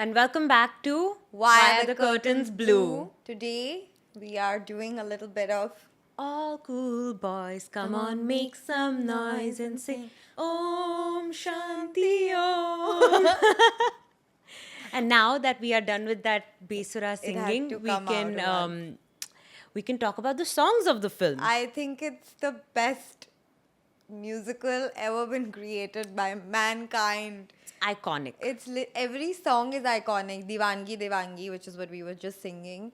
And welcome back to Why Are the Curtains Blue? Today we are doing a little bit of All cool boys, come on, make some noise and sing Om Shanti Om. And now that we are done with that Besura It had singing, to we come out can of we can talk about the songs of the film. I think it's the best musical ever been created by mankind. Iconic. Every song is iconic. Divangi Divangi, which is what we were just singing.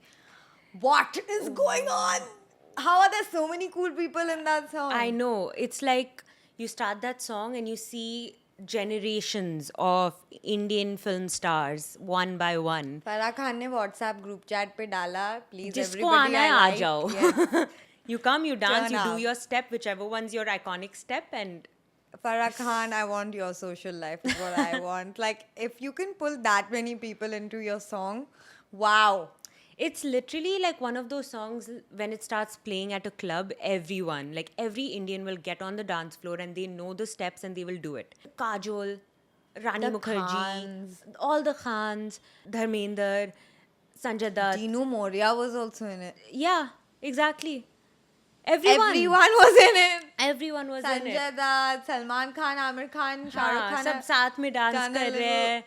What is going on? How are there so many cool people in that song? I know. It's like you start that song and you see generations of Indian film stars one by one. Farah Khan ने WhatsApp group chat पे डाला, please जिसको everybody आना है I uh like. जाओ. Yes. You come, you dance, Turn you do up. your step, whichever one's your iconic step, and Farah Khan, I want your social life is what I want. Like, if you can pull that many people into your song, wow. it's literally like one of those songs when it starts playing at a club, everyone, like every Indian will get on the dance floor and they know the steps and they will do it. Kajol, Rani The Mukherjee, Khans. all the Khans, Dharmender, Sanjay Dutt. Dinu Moria was also in it. Yeah, exactly. Everyone. Everyone was in it. Everyone was in it. Sanjay Dutt, Salman Khan, Amir Khan, Shah Rukh हाँ, Khan. सब साथ में dance done a कर रहे little- हैं.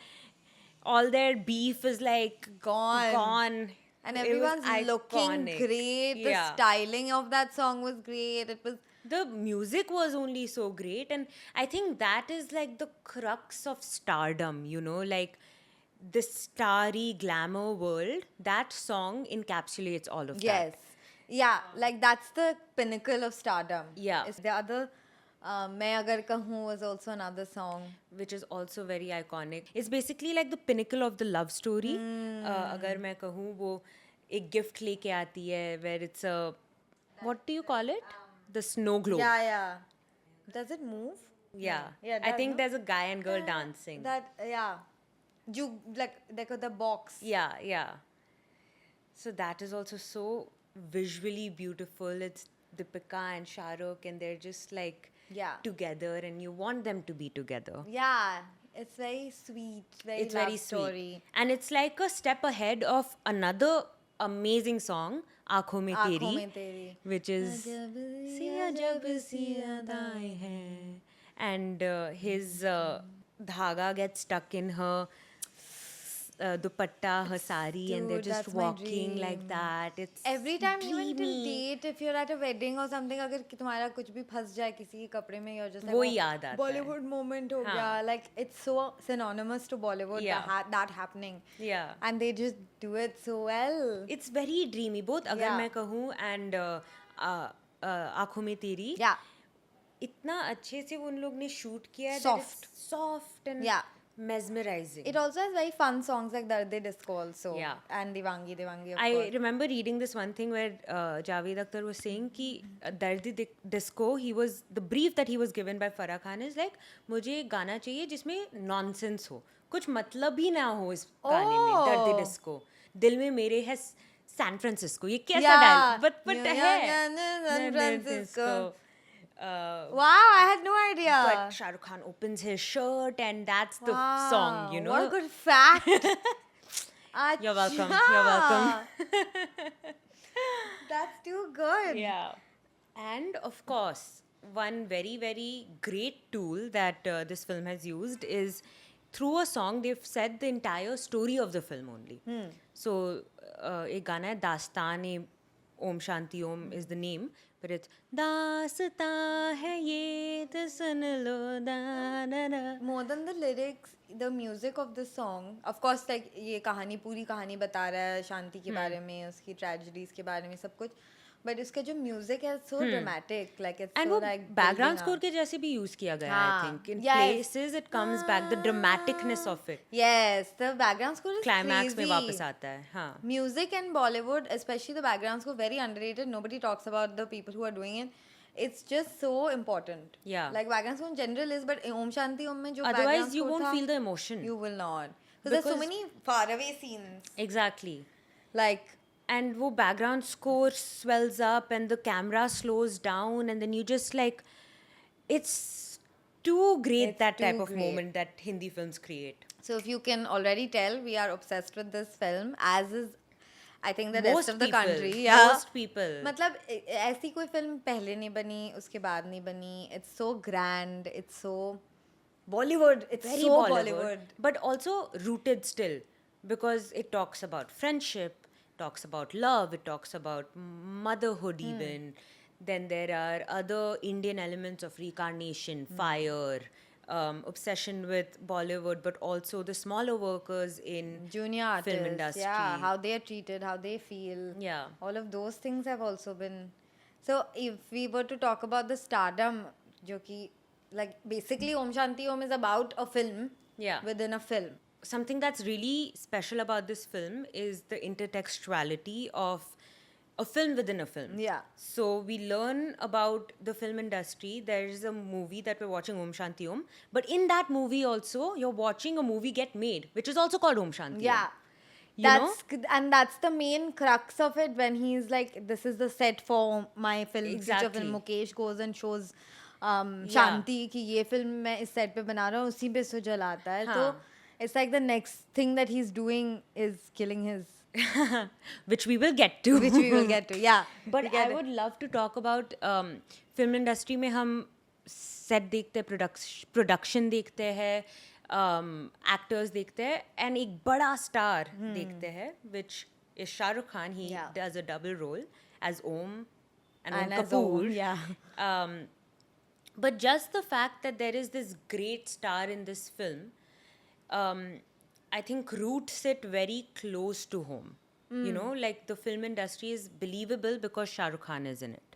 All their beef is like Gone. And It was everyone's looking iconic. great. The Yeah. styling of that song was great. It was The music was only so great, and I think that is like the crux of stardom, you know, like this starry glamour world. That song encapsulates all of yes. that. Yeah, like that's the pinnacle of stardom. Yeah. It's the other Main Agar Kahun was also another song. Which is also very iconic. It's basically like the pinnacle of the love story. अगर मैं कहूँ वो एक gift लेके आती है where it's a, what do you call it? The snow globe. Yeah, yeah. Does it move? Yeah. Yeah, I that, think no? there's a guy and girl dancing. That yeah. You like the box. Yeah, yeah. So that is also so visually beautiful. It's Deepika and Shah Rukh, and they're just like Yeah. together, and you want them to be together. Yeah. It's very sweet. Very It's love very story. sweet. And it's like a step ahead of another amazing song, Aankhon Mein Aankhon Teri, Mein Teri. which is Siya Jab Siyadaएं Hain. And his dhaga gets stuck in her dupatta, her sari, and they're Dude, just that's my walking like dream. that. It's Every time even till dreamy. date, if you're at a wedding or something, अगर तुम्हारा कुछ भी फंस जाए किसी के कपड़े में, you're just like, वो याद आता है. Bollywood moment हो हाँ. गया. Like it's so synonymous to Bollywood. Yeah. That happening. Yeah. And they just do it so well. It's very dreamy. Both अगर Yeah. मैं कहूँ and आँखों में तेरी Yeah. इतना अच्छे से उन लोग ने शूट किया है. Soft. Soft and Yeah. mesmerizing. It also has very fun songs like Darde Disco also. Yeah. And Divangi Divangi of I course. remember reading this one thing where Javed Akhtar was saying कि Dardi Disco, the brief that he was given by Farah Khan is like, मुझे गाना चाहिए जिसमें nonsense हो, कुछ मतलब ही ना हो इस गाने में. Dardi Oh. Disco, दिल में मेरे है San Francisco. ये कैसा Yeah. डायलॉग but Yeah, है yeah, San Francisco. Uh, Wow, I had no idea. but Shah Rukh Khan opens his shirt and that's the song, you know. What a good fact. You're welcome. Acha. You're welcome. That's too good. Yeah. And of course, one very, very great tool that this film has used is through a song, they've said the entire story of the film only. So, एक गाना है दास्तान Om Shanti Om is the name, but it's दास्तां है ये तो सुन लो da da da. More than the lyrics, the music of the song, of course, like ये कहानी पूरी कहानी बता रहा है शांति के बारे में, उसकी tragedies के बारे में सब कुछ. But उसका जो music है so dramatic, like it's And so वो like background building score up. के जैसे भी use किया गया है, हाँ. I think. In Yes. places it comes back, the dramaticness of it. Yes, the background score is Climax में crazy. वापस आता है, हाँ. Music in Bollywood, especially the background score, very underrated. Nobody talks about the people who are doing it. It's just so important. Yeah. Like background score in general is, but Om Shanti Om में जो Otherwise, background you score won't था, feel the emotion. You will not. Because there's so Because- many faraway scenes. Exactly. Like And वो background score swells up and the camera slows down and then you just like, it's too great It's that type too of great. moment that Hindi films create. So if you can already tell, we are obsessed with this film, as is I think the rest Most of the people, country. Yeah. most people. मतलब ऐसी कोई film पहले नहीं बनी, उसके बाद नहीं बनी. It's so grand. It's so Bollywood. It's Very so Bollywood, but also rooted still, because it talks about friendship, talks about love, it talks about motherhood even. Then there are other Indian elements of reincarnation, fire, obsession with Bollywood, but also the smaller workers in Junior artists, film industry. yeah, how they are treated, how they feel. Yeah. All of those things have also been. So if we were to talk about the stardom, जो कि like basically Om Shanti Om is about a film Yeah. within a film. Something that's really special about this film is the intertextuality of a film within a film. Yeah. So we learn about the film industry. There's a movie that we're watching, Om Shanti Om, but in that movie also you're watching a movie get made, which is also called Om Shanti Yeah. Om. You know? And that's the main crux of it, when he's like, this is the set for my film, future film. Exactly. Mukesh goes and shows Shanti कि ये film मैं इस set पे बना रहा हूँ, उसी पे सुजल आता है. तो हाँ. it's like the next thing that he's doing is killing his, Which we will get to. which we will get to. Yeah. But we get I it. would love to talk about film industry में हम set देखते हैं, production देखते हैं, actors देखते हैं, and एक बड़ा star देखते हैं, which is Shah Rukh Khan. He Yeah. does a double role as Om and Om And as Kapoor. Om, yeah. But just the fact that there is this great star in this film, I think roots it very close to home. You know, like the film industry is believable because Shah Rukh Khan is in it.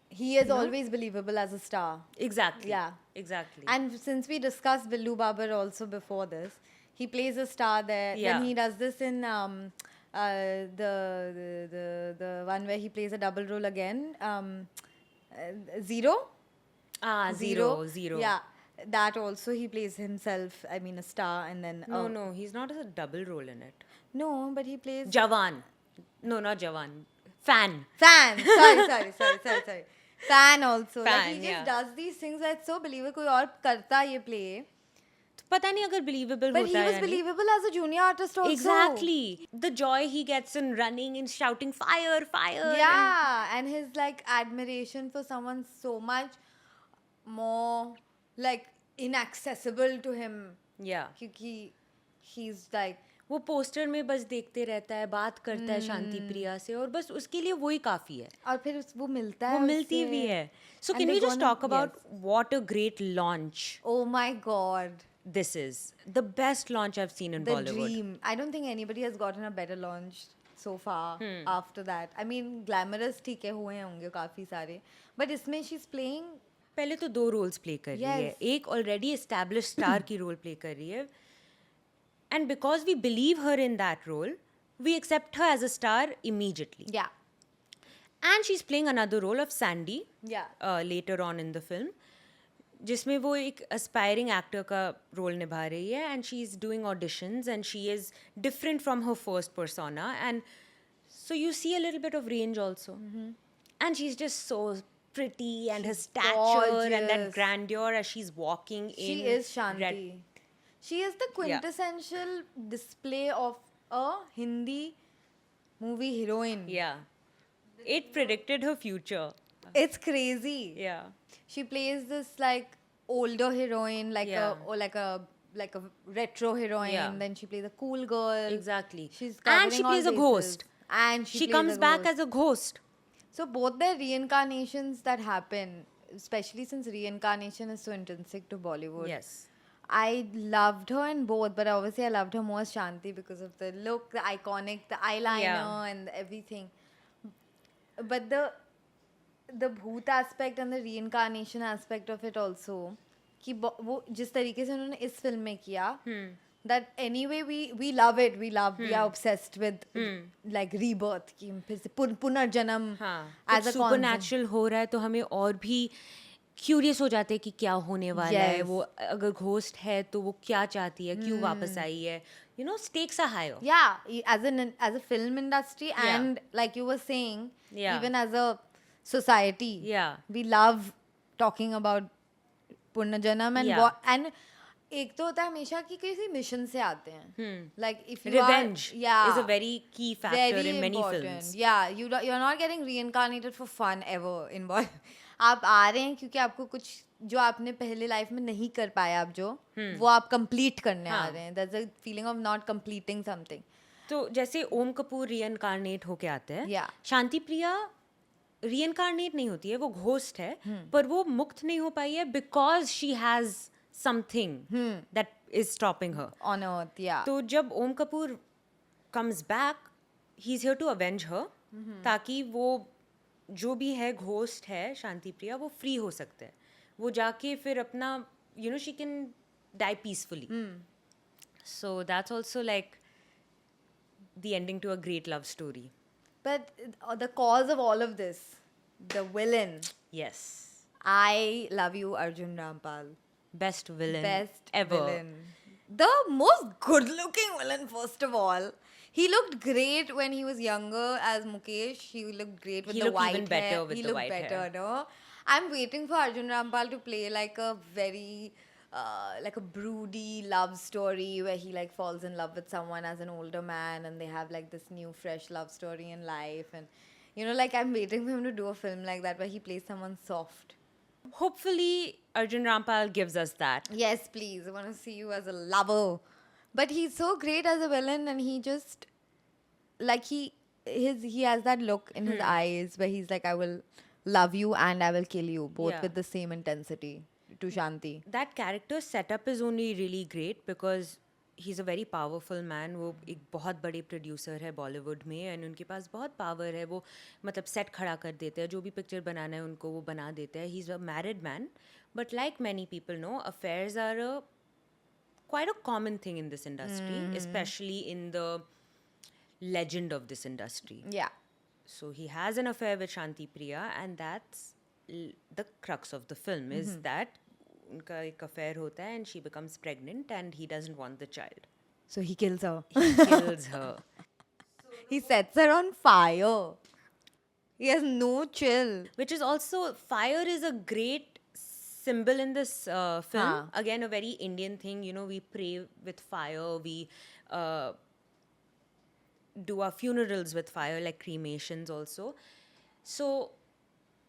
He is always believable as a star. Exactly. Yeah. Exactly. And since we discussed Billu Babar also before this, he plays a star there. Yeah. Then he does this in the one where he plays a double role again. Zero? Zero. Yeah. That also he plays himself, I mean a star, and then... No, he's not a double role in it. No, but he plays... Jawan. No, not Jawan. Fan. Fan! Sorry. Fan also. Like Fan, he just yeah. does these things that's so believable. कोई और करता ये play. पता नहीं अगर believable But होता he है was या नहीं. believable as a junior artist also. Exactly. The joy he gets in running and shouting fire, fire. Yeah, and his like admiration for someone so much more like inaccessible to him. Yeah. क्योंकि he's like, वो poster में बस देखते रहता है, बात करता है शांति प्रिया से, और बस उसके लिए वही काफी है. और फिर वो मिलता है वो मिलती उससे. भी है. So And can they we just gonna- talk about yes. what a great launch Oh my god, this is? The best launch I've seen in the Bollywood. dream. I don't think anybody has gotten a better launch so far after that. I mean, glamorous ठीक है, हुए होंगे काफी सारे, but इसमें she's playing. पहले तो 2 roles play कर रही है. Yes. एक ऑलरेडी एस्टैब्लिश स्टार की रोल प्ले कर रही है, and because we believe her in that role, we accept her as a star immediately. Yeah, and she is playing another role of Sandy yeah. Later on in the film, जिसमें वो एक aspiring actor का role निभा रही है, and she is doing auditions and she is different from her first persona, and so you see a little bit of range also, and she is just so pretty, and her stature and that gorgeous. grandeur as she's walking in. She is Shanti. red- She is the quintessential display of a Hindi movie heroine. Yeah. It predicted her future. It's crazy. Yeah. She plays this like older heroine, like Yeah. like a retro heroine. Yeah. Then she plays a cool girl. Exactly. She's And covering she all plays a bases. ghost. And she She plays comes a back ghost. as a ghost. So both their reincarnations that happen, especially since reincarnation is so intrinsic to Bollywood. Yes. I loved her in both, but obviously I loved her more as Shanti because of the look, the iconic, the eyeliner, Yeah. and everything. But the bhoot aspect and the reincarnation aspect of it also, कि वो जिस तरीके से उन्होंने इस film में किया, that anyway we love it, we are obsessed with like rebirth, कि फिर से पुनर्जन्म हाँ. as कुछ a concept. supernatural हो रहा है तो हमें और भी क्यूरियस हो जाते हैं कि क्या होने वाला है. Yes. वो अगर घोस्ट है तो वो क्या चाहती है, क्यों वापस आई है. You know, stakes are higher. Yeah, as a film industry, Yeah. and like you were saying, Yeah. even as a society, Yeah. we love talking about Punnajanam and Yeah. what, and एक तो होता है हमेशा कि किसी mission से आते हैं, like if you Revenge are, yeah, is a very key factor very in many important. films. Yeah, you're not getting reincarnated for fun ever in आप आ रहे हैं क्योंकि आपको कुछ जो आपने पहले लाइफ में नहीं कर पाया, आप जो वो आप कंप्लीट करने आ हाँ. रहे हैं. There's a feeling of not completing something. तो जैसे ओम कपूर रीइनकारनेट होके आते हैं, Yeah. शांति प्रिया रीइनकारनेट नहीं होती है, वो घोस्ट है, पर वो मुक्त नहीं हो पाई है because she has something that is stopping her. On earth, yeah. तो जब Om Kapoor comes back, he is here to avenge her, ताकि वो जो भी है घोस्ट है शांति प्रिया, वो फ्री हो सकते हैं. वो जाके फिर अपना she can die peacefully. So that's also like the ending to a great love story. But the cause of all of this, the villain, Yes. I love you, Arjun Rampal. Best villain Best ever. villain. The most good-looking villain, first of all. He looked great when he was younger as Mukesh. He looked great with He the looked white even better hair. with He the looked white better, hair. no? I'm waiting for Arjun Rampal to play like a very like a broody love story where he like falls in love with someone as an older man and they have like this new fresh love story in life, and like I'm waiting for him to do a film like that where he plays someone soft. Hopefully, Arjun Rampal gives us that. Yes, please. I want to see you as a lover. But he's so great as a villain, and he just like he has that look in his eyes where he's like, I will love you and I will kill you, both Yeah. with the same intensity to Shanti. That character setup is only really great because he's a very powerful man. वो एक बहुत बड़े producer है बॉलीवुड में, and उनके पास बहुत power है. वो मतलब सेट खड़ा कर देते हैं, जो भी पिक्चर बनाना है उनको वो बना देते हैं. He is a married man, but like many people know, affairs are quite a common thing in this industry, especially in the legend of this industry. Yeah. So he has an affair with Shanti Priya, and that's the crux of the film is that उनका एक affair होता है and she becomes pregnant and he doesn't want the child. So he kills her. He kills her. He sets her on fire. He has no chill. Which is also, fire is a great symbol in this film. Haan. Again, a very Indian thing. We pray with fire. We do our funerals with fire, like cremations also. So,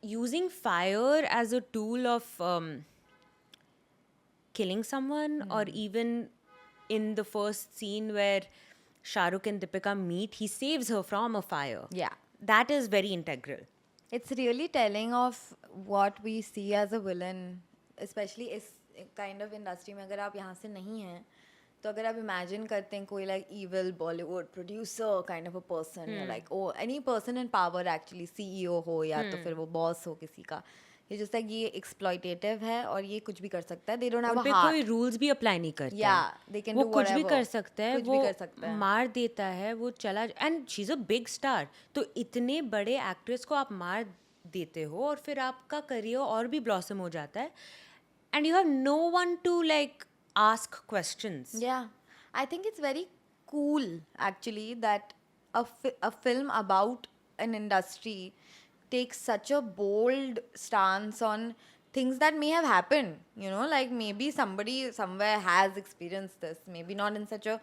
using fire as a tool of killing someone, or even in the first scene where Shah Rukh and Deepika meet, he saves her from a fire. Yeah. That is very integral. It's really telling of what we see as a villain, especially इस kind of industry में. अगर आप यहाँ से नहीं हैं, तो अगर आप imagine करते हैं कोई like evil Bollywood producer kind of a person, or like any person in power actually, CEO हो या तो फिर वो boss हो किसी का, ये just like ये exploitative है और ये कुछ भी कर सकता है. They don't have उन a पे heart. कोई रूल्स भी अप्लाई नहीं करते Yeah, हैं. they can वो do कुछ भी whatever. कर सकता है, कुछ भी वो कर सकता है. मार देता है, वो चला, and she is a big star. तो इतने बड़े एक्ट्रेस को आप मार देते हो और फिर आपका करियर और भी ब्लॉसम हो जाता है, and you have no one to like ask questions. Yeah, I think it's very cool actually that a film about an industry takes such a bold stance on things that may have happened, like maybe somebody somewhere has experienced this, maybe not in such a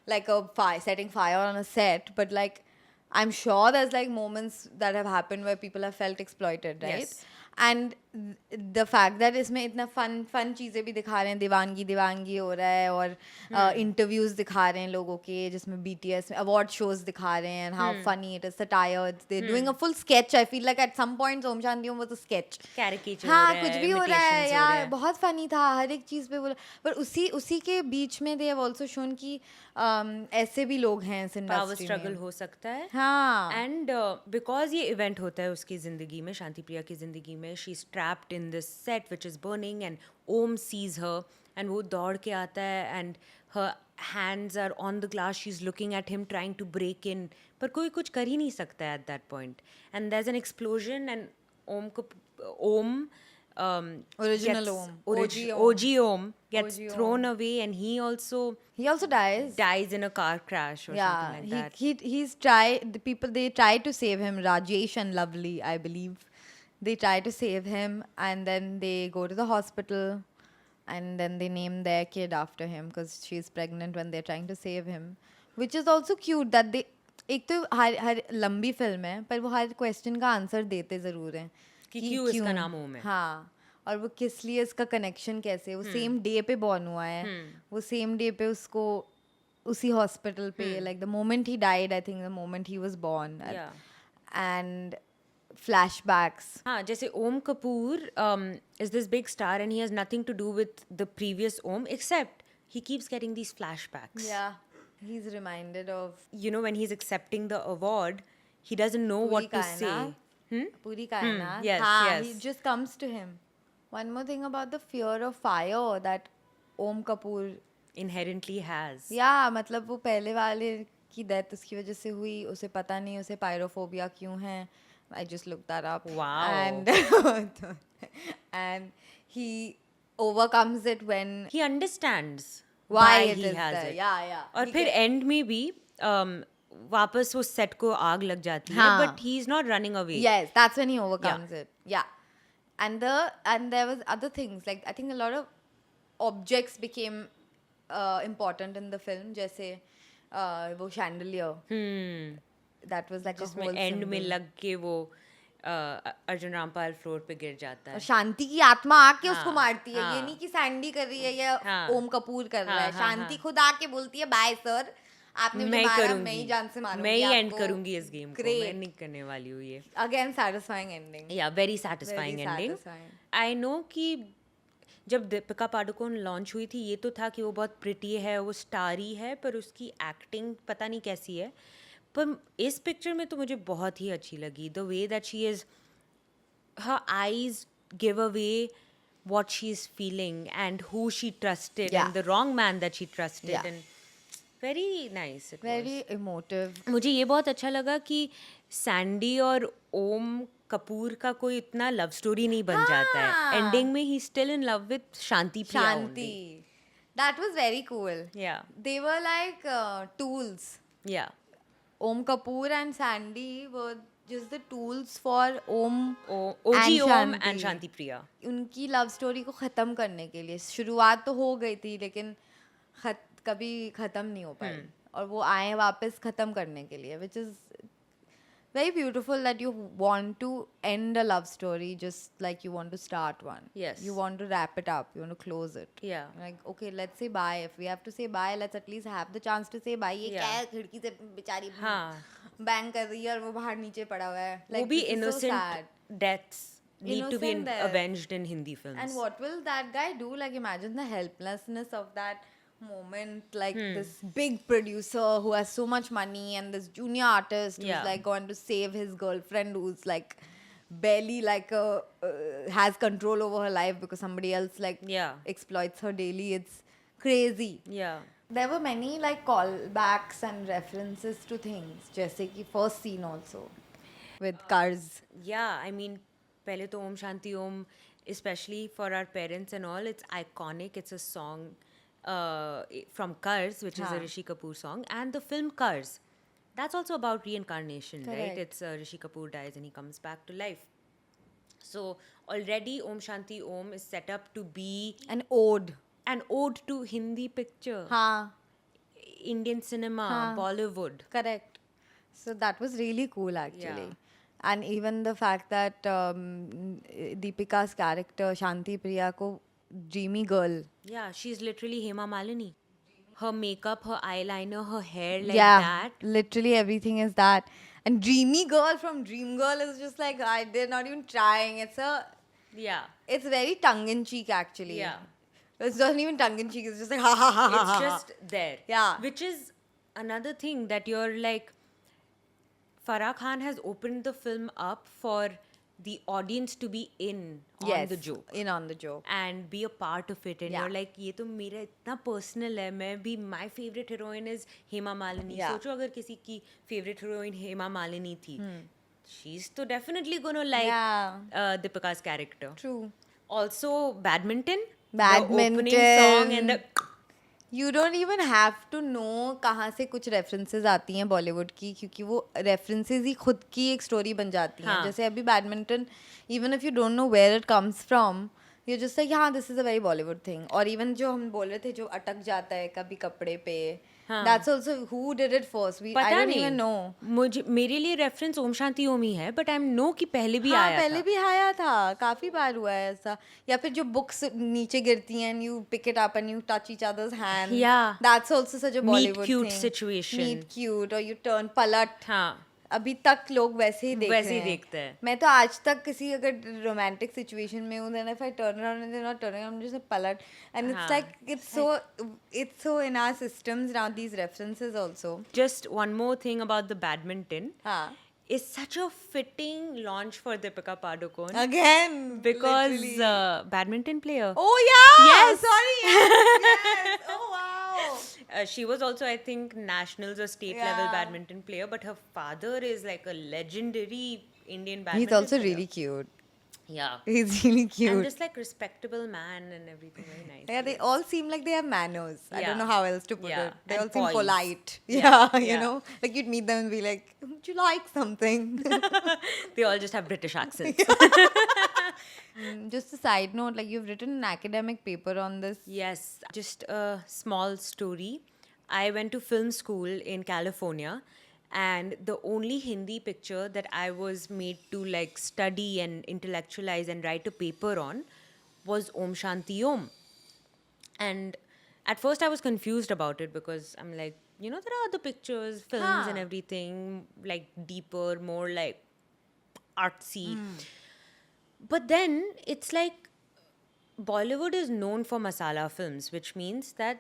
like a setting fire on a set, but like I'm sure there's like moments that have happened where people have felt exploited, right? Yes. And the fact that इसमें इतना fun चीज़ें भी दिखा रहे हैं, दीवानगी हो रहा है, और इंटरव्यूज दिखा रहे हैं लोगों के, जिसमें BTS में अवार्ड शोज दिखा रहे हैं, how funny it is, satire, they're doing a full sketch. I feel like at some point Om Shanti Om was a sketch. Caricature हाँ, कुछ भी हो रहा है यार, बहुत फनी था, हर एक चीज़ पे बोला. पर उसी के बीच में they have also shown कि ऐसे भी लोग हैं इस पावर इंडस्ट्री स्ट्रगल में. हो सकता है. हाँ. एंड बिकॉज ये इवेंट होता है उसकी ज़िंदगी में, शांति प्रिया की ज़िंदगी में, she is trapped in this set which is burning, and Om sees her, and वो दौड़ के आता है, and her hands are on the glass, she is looking at him trying to break in, पर कोई कुछ कर ही नहीं सकता है at that point. And there is an explosion, and Om Original Om. OG Om gets OG thrown away, and he also He also dies. dies in a car crash or something like that. He's tried. The people, they tried to save him. Rajesh and Lovely, I believe, they try to save him, and then they go to the hospital, and then they name their kid after him because she's pregnant when they're trying to save him, which is also cute that they एक तो हर लंबी film है पर वो हर question का answer देते ज़रूर हैं कि क्यों इसका नाम ओम है। हाँ, और वो किस लिए, इसका कनेक्शन कैसे, वो सेम डे पे बॉर्न हुआ है, वो सेम डे पे उसको उसी हॉस्पिटल पे, like the moment he died, I think the moment he was born, and flashbacks. हाँ, जैसे ओम Kapoor is this big star and he has nothing to do with the previous Om except he keeps getting these flashbacks. Yeah, he's reminded of You know, when he's accepting the award, he doesn't know what to say. Puri Kainat. Yes, हाँ, yes. it just comes to him. One more thing about the fear of fire that Om Kapoor, Inherently has. yeah, मतलब वो पहले वाले की death उसकी वजह से हुई, उसे पता नहीं उसे पायरोफोबिया क्यों है. I just looked that up. Wow. And he overcomes it when He understands why it he is has there. it. Yeah, yeah. और He फिर एंड में भी वापस वो सेट को आग लग जाती है, हाँ. but he is not running away. Yes, that's when he overcomes it. Yeah. And there was other things, like I think a lot of objects became important in the film, जैसे वो chandelier. That was like a जिसमें whole and में symbol. लग के वो Arjun Rampal floor पे गिर जाता और है. शांति की आत्मा आके उसको हाँ, मारती है. ये हाँ. नहीं कि सैंडी कर रही है या हाँ. ओम कपूर कर रहा है. हाँ, शांति हाँ. खुद आके बोलती है बाय सर, आपने मुझे मैं मारा, करूंगी, मैं ही जान से मारूंगी मैं ही एंड आपको. करूंगी इस गेम को, Great. मैं नहीं करने वाली हूँ ये. Again satisfying ending. या very satisfying Very ending. satisfying. I know कि जब दीपिका पादुकोण लॉन्च हुई थी, ये तो था कि वो बहुत प्रिटी है, वो स्टारी है, पर उसकी एक्टिंग पता नहीं कैसी है. पर इस पिक्चर में तो मुझे बहुत ही अच्छी लगी. The way that she is, her eyes give away what she's feeling and who she trusted Yeah. and the wrong man that she trusted. Yeah. And very nice it Very emotive. was. मुझे ये बहुत अच्छा लगा कि Sandy और ओम कपूर का कोई इतना लव स्टोरी नहीं बन जाता है. हाँ. एंडिंग में he still in love with Shanti Priya only. Shanti. That was very cool. Yeah. They were like tools. Yeah. Om Kapoor and Sandy were just the tools for Om OG and Om Shanti. And Shanti Priya. उनकी love story को ख़त्म करने के लिए. शुरुआत तो हो गई थी लेकिन कभी ख़त्म नहीं हो पाई, और वो आए वापस ख़त्म करने के लिए, which is very beautiful that you want to end a love story just like you want to start one. Yes. You want to wrap it up, you want to close it. Yeah. Like, okay, let's say bye. If we have to say bye, let's at least have the chance to say bye. ये क्या है, खिड़की से बेचारी हाँ. Bang कर रही है और वो बाहर नीचे पड़ा हुआ है. वो Like, भी this is so innocent sad. deaths need to be Innocent deaths. avenged in Hindi films. And what will that guy do? Like, imagine the helplessness of that moment. Like, this big producer who has so much money and this junior artist Yeah. who's like going to save his girlfriend who's like barely like has control over her life because somebody else like Yeah. exploits her daily. It's crazy. Yeah. There were many like callbacks and references to things. जैसे कि first scene also with Cars. Yeah, I mean, पहले तो ओम शांति ओम, especially for our parents and all, it's iconic. It's a song from Cars, which is a हाँ. Rishi Kapoor song, and the film Cars. That's also about reincarnation, right? Correct. It's Rishi Kapoor dies and he comes back to life. So already Om Shanti Om is set up to be An ode. an ode to Hindi picture, हाँ. Indian cinema, हाँ. Bollywood. Correct. So that was really cool actually. Yeah. And even the fact that Deepika's character Shanti Priya ko dreamy girl. Yeah, she's literally Hema Malini. Her makeup, her eyeliner, her hair like yeah, that. literally everything is that. And dreamy girl from Dream Girl is just like they're not even trying. Yeah. It's very tongue in cheek actually. Yeah. It's not even tongue in cheek. It's just like ha ha ha ha. It's ha. just there. Yeah. Which is another thing that you're like, Farah Khan has opened the film up for the audience to be in on yes, the joke in on the joke. and be a part of it. And Yeah. you're like, ये तो मेरा इतना personal है. मैं भी, my favorite heroine is Hema Malini. Yeah. सोचो अगर किसी की favorite heroine Hema Malini थी. She's तो definitely gonna like Yeah. Deepika's character. True. Also, badminton. Badminton. The opening song and the You don't even have to know कहाँ से कुछ references आती हैं बॉलीवुड की, क्योंकि वो references ही खुद की एक story बन जाती हैं. हाँ. जैसे अभी badminton, even if you don't know where it comes from, you're just like, yeah, this is a very Bollywood thing. और even जो हम बोल रहे थे जो अटक जाता है कभी कपड़े पे, that's also who did it first. I पता don't नहीं even know. मुझे मेरे लिए रेफरेंस ओम शांति ओम ही है, बट आई नो कि पहले भी हाँ आया पहले था. भी आया था, काफी बार हुआ है ऐसा. या फिर जो बुक्स नीचे गिरती हैं, you pick it up and you touch each other's hand. Yeah. That's also such a Meet Bollywood cute thing. situation. Meet cute, or you turn पलट. हाँ, अभी तक लोग वैसे ही देख वैसे रहे ही हैं. देखते हैं. मैं तो आज तक किसी अगर रोमांटिक सिचुएशन में हूँ, then if I turn around and they're not turning around, I'm just like पलट. And it's हाँ. like it's so in our systems now, these references also. Just one more thing about the badminton. हाँ. Is such a fitting launch for Deepika Padukone Again. because literally. badminton player. Oh yeah. Yes. Sorry. Yes. Oh wow. She was also, I think, nationals or state level Yeah. badminton player, but her father is like a legendary Indian badminton He's also player. really cute. Yeah. He's really cute. And just like respectable man and everything, very nice. Yeah, they all seem like they have manners. I don't Yeah. know how else to put Yeah, it. They and all seem poise. polite. Yeah, Yeah, you yeah. know, like you'd meet them and be like, "Would you like something?" They all just have British accents. Just a side note, like you've written an academic paper on this. Yes, just a small story. I went to film school in California, and the only Hindi picture that I was made to like study and intellectualize and write a paper on was Om Shanti Om. And at first I was confused about it because I'm like, you know, there are other pictures, films and Huh. everything, like deeper, more like artsy. But then it's like Bollywood is known for masala films, which means that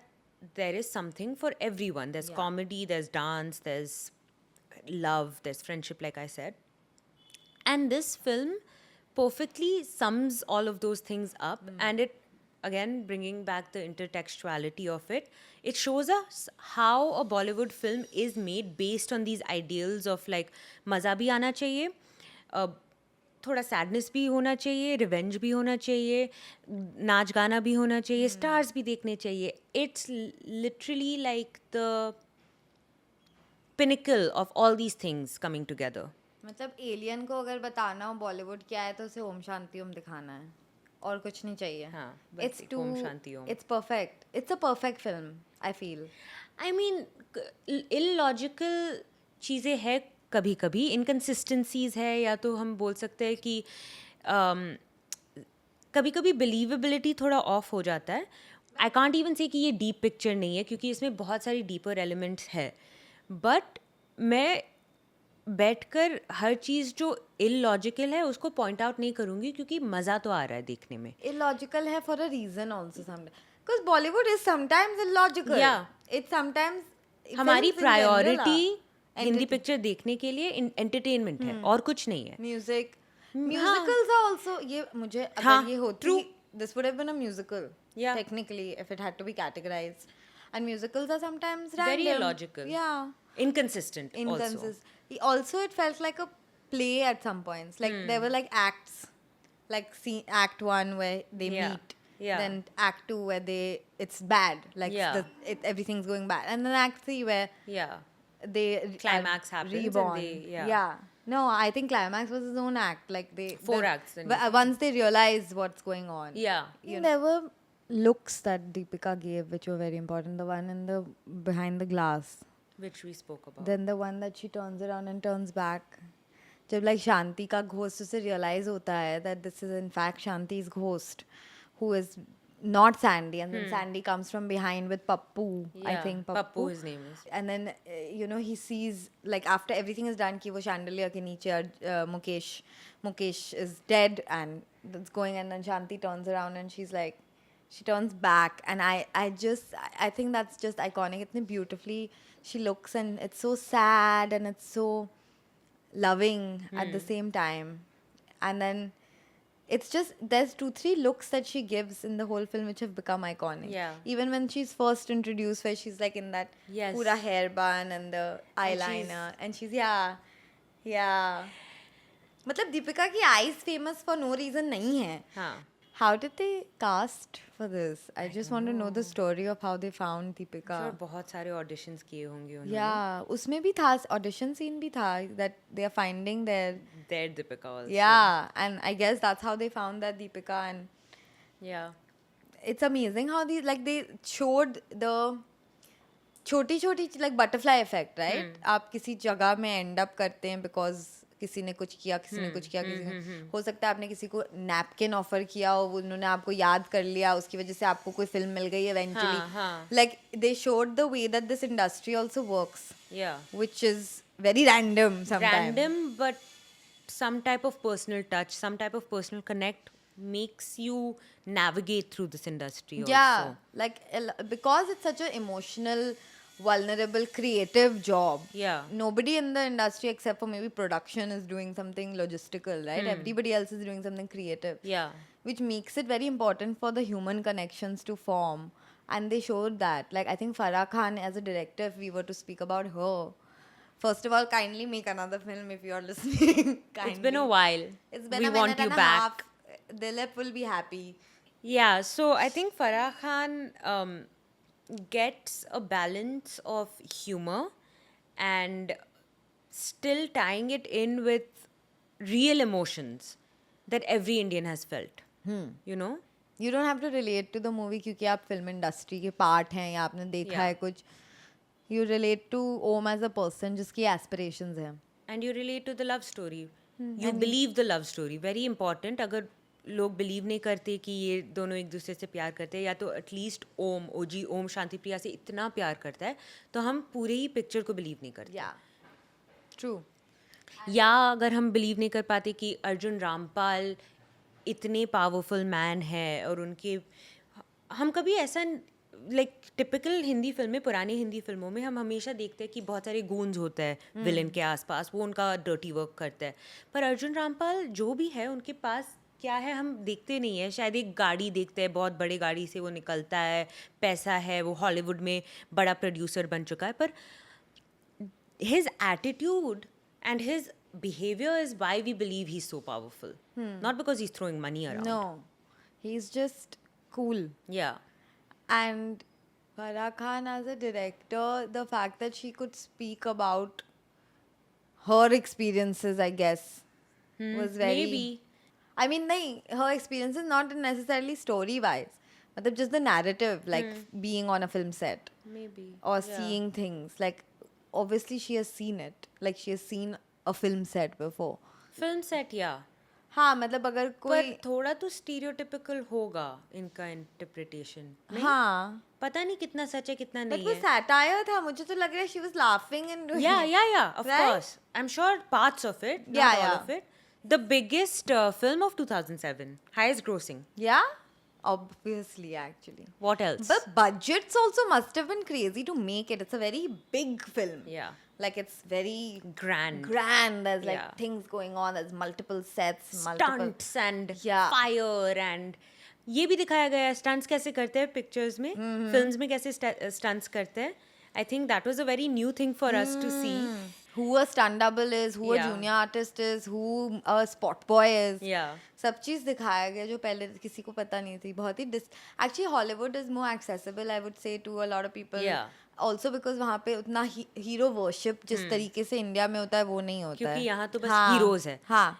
there is something for everyone. There's comedy, there's dance, there's love, there's friendship, like I said. And this film perfectly sums all of those things up, and it, again, bringing back the intertextuality of it, it shows us how a Bollywood film is made based on these ideals of like मज़ा भी आना चाहिए, थोड़ा sadness भी होना चाहिए, revenge भी होना चाहिए, नाच गाना भी होना चाहिए, स्टार्स भी देखने चाहिए. It's literally like the pinnacle of all these things coming together. मतलब एलियन को अगर बताना हो बॉलीवुड क्या है तो उसे ओम शांति ओम दिखाना है और कुछ नहीं चाहिए. हाँ, बस इट्स एक two Om Shanti Om. It's perfect. It's a perfect film I feel. I mean illogical चीज़ें हैं कभी कभी, इनकन्सिस्टेंसीज है, या तो हम बोल सकते हैं कि कभी कभी बिलीवेबिलिटी थोड़ा ऑफ हो जाता है. आई कॉन्ट इवन से कि ये डीप पिक्चर नहीं है, क्योंकि इसमें बहुत सारी डीपर एलिमेंट्स है. बट मैं बैठकर हर चीज़ जो इलॉजिकल है उसको पॉइंट आउट नहीं करूँगी, क्योंकि मज़ा तो आ रहा है देखने में. Illogical है for a reason also sometimes. Because Bollywood is sometimes illogical. Yeah. It's sometimes हमारी films in general priority are Hindi picture देखने के लिए एंटरटेनमेंट है और कुछ नहीं है. music. हाँ. Musicals are also ये मुझे हाँ, अगर ये होती true. this would have been a musical. Yeah. Technically, if it had to be categorized. And musicals are sometimes Very random. illogical. Yeah. Inconsistent also. Inconsistent. Also, it felt like a play at some points. Like there were like acts, like act 1 where they Yeah. meet, Yeah. then act 2 where it's bad, like Yeah. everything's going bad, and then act 3 where Yeah. they Climax are happens and reborn. they- yeah. No, I think climax was his own act. Like Four acts then. But once they realize what's going on. Yeah. There were looks that Deepika gave, which were very important. The one in the behind the glass. Which we spoke about. Then the one that she turns around and turns back. जब like शांति का ghost उसे realize होता है that this is in fact Shanti's ghost, who is not Sandy, and then Sandy comes from behind with Pappu. I Yeah, think Pappu his name is. And then you know he sees like after everything is done कि वो chandelier के नीचे Mukesh is dead and that's going, and then Shanti turns around and she's like, she turns back, and I think that's just iconic. It's beautifully she looks, and it's so sad and it's so loving at the same time. And then it's just there's 2-3 looks that she gives in the whole film which have become iconic. Yeah. Even when she's first introduced, where she's like in that Yes. pura hair bun and the eyeliner, and she's yeah. मतलब दीपिका की eyes famous for no reason नहीं है. हाँ. How did they cast for this? I just want to know the story of how they found Deepika. Sure, बहुत सारे auditions किए होंगे उन्होंने. Yeah, उसमें भी था audition scene भी था that they are finding their Their Deepika also. yeah, and I guess that's how they found that Deepika, and Yeah. It's amazing how these, like, they showed the छोटी छोटी like butterfly effect, right? आप किसी जगह में end up करते हैं because किसी ने कुछ किया, किसी ने कुछ किया, किसी ने हो सकता है आपने किसी को नैपकिन ऑफर किया और उन्होंने आपको याद कर लिया, उसकी वजह से आपको कोई फिल्म मिल गई eventually. हाँ. Like they showed the way that this industry also works, Yeah. which is very random sometimes. Random, but some type of personal touch, some type of personal connect makes you navigate through this industry Yeah, also. like because it's such an emotional, vulnerable, creative job. Yeah. Nobody in the industry except for maybe production is doing something logistical, right? Everybody else is doing something creative. Yeah. Which makes it very important for the human connections to form. And they showed that. Like, I think Farah Khan as a director, if we were to speak about her, first of all, kindly make another film if you're listening. It's been a while. It's been We a want minute you and a back. half. Dilip will be happy. Yeah, so I think Farah Khan gets a balance of humor and still tying it in with real emotions that every Indian has felt. You know? You don't have to relate to the movie क्योंकि आप film industry के part हैं या आपने देखा Yeah. है कुछ. You relate to Om as a person जिसकी aspirations हैं. And you relate to the love story. You believe the love story. Very important. अगर लोग बिलीव नहीं करते कि ये दोनों एक दूसरे से प्यार करते हैं या तो एटलीस्ट ओम ओजी ओम शांति प्रिया से इतना प्यार करता है तो हम पूरे ही पिक्चर को बिलीव नहीं करते. Yeah. True. या अगर हम बिलीव नहीं कर पाते कि अर्जुन रामपाल इतने पावरफुल मैन है और उनके हम कभी ऐसा लाइक टिपिकल हिंदी फिल्में पुरानी हिंदी फिल्मों में हम हमेशा देखते हैं कि बहुत सारे गूंज होता है विलन के आसपास, वो उनका डर्टी वर्क करता है. पर अर्जुन रामपाल जो भी है उनके पास क्या है हम देखते नहीं है. शायद एक गाड़ी देखते हैं, बहुत बड़ी गाड़ी से वो निकलता है, पैसा है, वो हॉलीवुड में बड़ा प्रोड्यूसर बन चुका है. पर his attitude and his behavior is why we believe he's so powerful. Not because he's throwing money around. No. He's just cool. Yeah. And Farah Khan as a director, the fact that she could speak about her experiences, I guess, was very... Maybe. I mean, her experiences not necessarily story-wise, but just the narrative, like being on a film set Maybe. or seeing things. Like, obviously she has seen it. Like, she has seen a film set before. Film set, yeah. हाँ मतलब अगर कोई पर थोड़ा तो stereotypical होगा इनका interpretation. हाँ पता नहीं कितना सच है कितना बट नहीं वो है. सैटायर था. मुझे तो लग रहा है she was laughing and Yeah, of Right? course. I'm sure parts of it, not Yeah, all yeah. of it. The biggest film of 2007, highest grossing. Yeah, obviously, actually. What else? But budgets also must have been crazy to make it. It's a very big film. Yeah. Like, it's very Grand. There's like Yeah. things going on. There's multiple sets, multiple Stunts and Yeah. fire and ये भी दिखाया गया है stunts कैसे करते हैं pictures में, films में कैसे स्टंट्स करते हैं. I think that was a very new thing for us to see. who a stunt double is, who a Yeah. junior artist is, who a spot boy is. Yeah. सब चीज़ दिखाया गया जो पहले किसी को पता नहीं थी. बहुत ही actually Hollywood is more accessible I would say to a lot of people. Yeah. Also because वहाँ पे उतना हीरो वर्शिप जिस तरीके से इंडिया में होता है वो नहीं होता है. क्योंकि यहाँ तो बस heroes है. हाँ.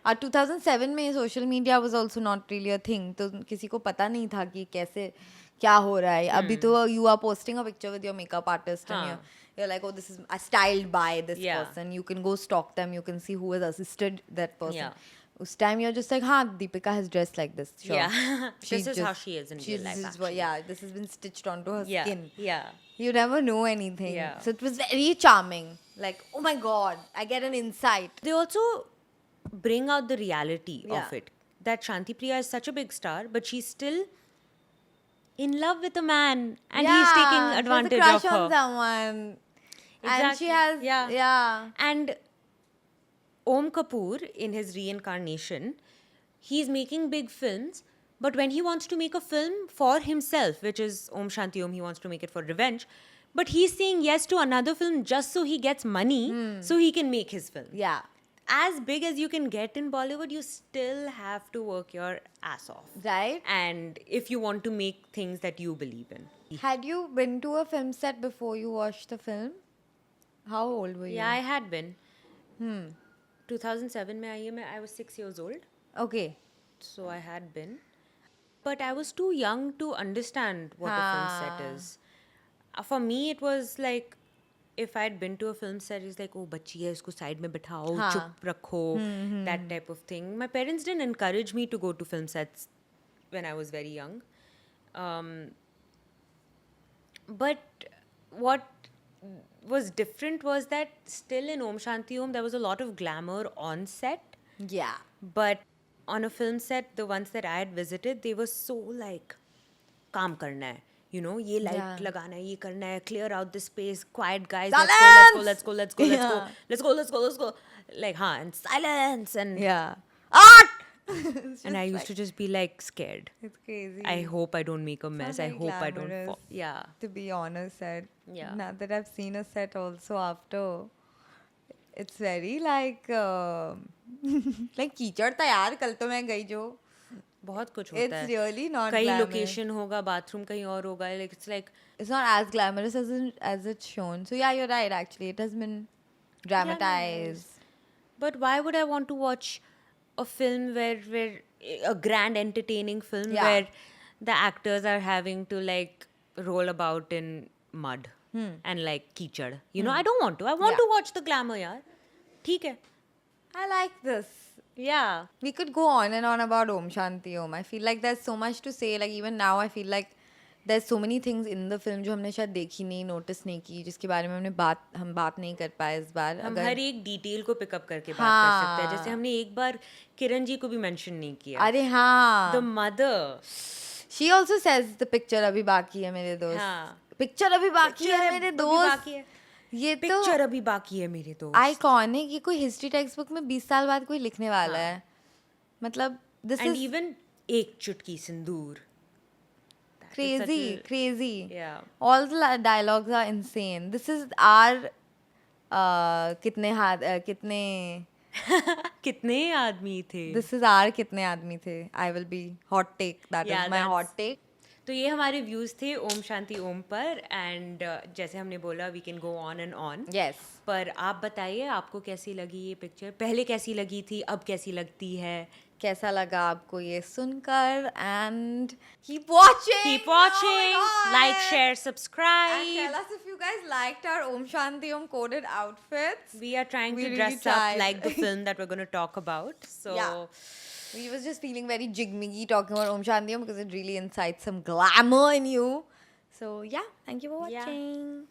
और 2007 में social media was also not really a thing. तो किसी को पता नहीं था कि कैसे क्या हो रहा है. अभी तो you are posting a picture with your makeup artist and you're like, oh, this is styled by this Yeah. person. You can go stalk them. You can see who has assisted that person. Yeah. Us time you're just like, हाँ, Deepika has dressed like this. Sure. Yeah. She's This is how she is in real life, actually. Yeah, this has been stitched onto her Yeah. skin. Yeah. You never know anything. Yeah. So it was very charming. Like, oh my God, I get an insight. They also bring out the reality of Yeah. it. That Shanti Priya is such a big star, but she's still in love with a man, and he's taking advantage she has a crush of her. on someone. And she Exactly. has, yeah. And Om Kapoor, in his reincarnation, he's making big films, but when he wants to make a film for himself, which is Om Shanti Om, he wants to make it for revenge, but he's saying yes to another film just so he gets money, so he can make his film. Yeah. As big as you can get in Bollywood, you still have to work your ass off. Right? And if you want to make things that you believe in. Had you been to a film set before you watched the film? How old were you? Yeah, I had been. 2007 में आई है मैं. I was 6 years old. Okay. So I had been. but I was too young to understand what a film set हाँ. is. For me, it was like if I'd been to a film set, it's like, oh, बच्ची है, इसको side में बिठाओ, हाँ. चुप रखो, that type of thing. My parents didn't encourage me to go to film sets when I was very young. But what was different was that still in Om Shanti Om, there was a lot of glamour on set. Yeah. But on a film set, the ones that I had visited, they were so like, काम करना है. You know, ये light Yeah. लगाना है, ये करना है, clear out the space, quiet guys, Silence! let's go, let's go, let's go, Yeah. let's go, let's go, let's go. Like, हाँ, and silence, and Yeah. Art! It's and I just used to just be like scared. It's crazy. I hope I don't make a mess. I very hope I don't glamorous. fall. Yeah. To be honest, set. Yeah. Now that I've seen a set also after, it's very like like कीचड़ था यार. कल तो मैं गई जो. बहुत कुछ होता It's है. really not कई glamorous. location होगा, bathroom कहीं और होगा. Like it's like It's not as glamorous as it's shown. So yeah, you're right. Actually, it has been dramatized. But why would I want to watch a film where a grand entertaining film Yeah. where the actors are having to like roll about in mud and like कीचड़? You know, I don't want to. I want Yeah. to watch the glamour, यार. ठीक है. I like this. Yeah. We could go on and on about Om Shanti Om. I feel like there's so much to say. Like even now, I feel like there's so many things in the film जो हमने शायद देखी नहीं, notice नहीं की, जिसके बारे में हम बात नहीं कर पाए इस बार. हम अगर हर एक डिटेल को पिकअप करके बात कर सकते हैं. हाँ. जैसे हमने एक बार किरण जी को भी मेंशन नहीं किया. अरे हाँ. The mother. She also says the picture अभी बाकी है मेरे दोस्त. हाँ. Picture अभी बाकी है मेरे अभी दोस्त. बाकी है. ये तो पिक्चर अभी बाकी है मेरे दोस्त. आइकॉनिक. ये कोई हिस्ट्री टेक्स्ट बुक में 20 साल बाद कोई लिखने वाला है. मतलब this And is even एक चुटकी सिंदूर. That is such crazy, a- crazy. Yeah. All the dialogues are insane. This is our कितने कितने आदमी थे. this is our कितने आदमी थे. I will be hot take. That Yeah, is my that's- hot take. तो ये हमारे व्यूज थे ओम शांति ओम पर. एंड जैसे हमने बोला we can go on and on. Yes. पर आप बताइए आपको कैसी लगी ये पिक्चर. पहले कैसी लगी थी, अब कैसी लगती है. कैसा लगा आपको ये सुनकर and keep watching. Keep Oh my watching, God. like, share, And subscribe. tell us if you guys liked our Om Shanti Om coded outfits. We are trying We to really dress up tried. like the film that we're going to talk about. So Yeah. We was just feeling very jigmiggy talking about Om Shanti Om because it really incites some glamour in you. So yeah, thank you for Yeah. watching.